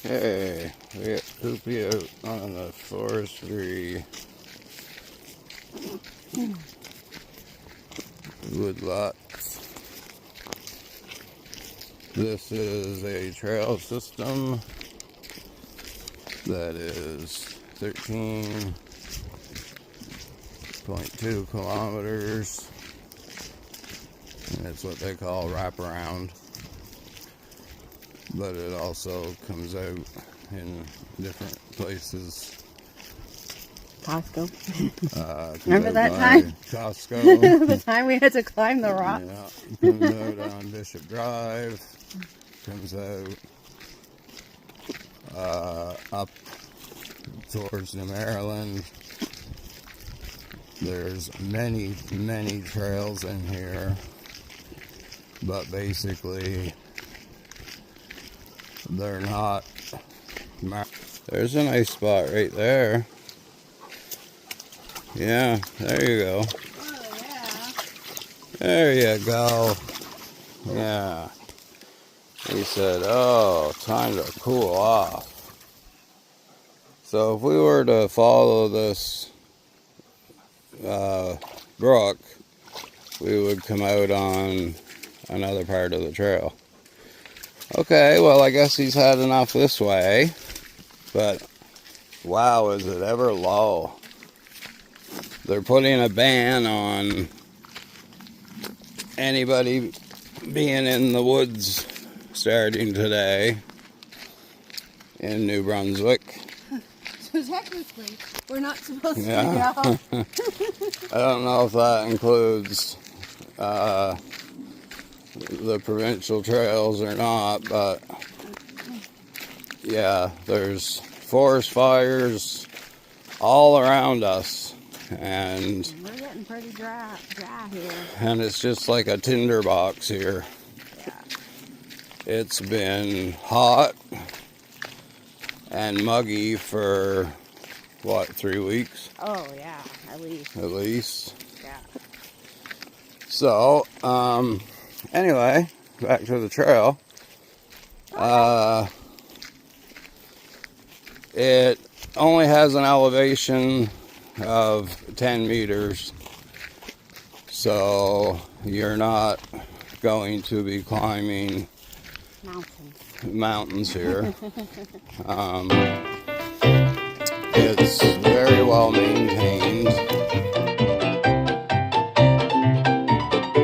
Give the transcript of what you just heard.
Okay, we got Coops out on the forestry woodlot. This is a trail system that is 13.2 kilometers, and it's what they call wraparound. But it also comes out in different places. Costco. Remember that time? Costco. The time we had to climb the rock. Yeah, comes out on Bishop Drive. Comes out up towards New Maryland. There's many trails in here, but basically they're not. There's a nice spot right there. Yeah, there you go. Oh, yeah. There you go. Yeah. He said, oh, time to cool off. So if we were to follow this brook, we would come out on another part of the trail. Okay, well, I guess he's had enough this way, but wow, is it ever low. They're putting a ban on anybody being in the woods starting today in New Brunswick. So technically, we're not supposed to go. I don't know if that includes the provincial trails or not, but yeah, there's forest fires all around us, and we're getting pretty dry here. And it's just like a tinderbox here. Yeah. It's been hot and muggy for what, 3 weeks? Oh yeah, at least. At least. Yeah. So, anyway, back to the trail. It only has an elevation of 10 meters, so you're not going to be climbing mountains here. It's very well maintained.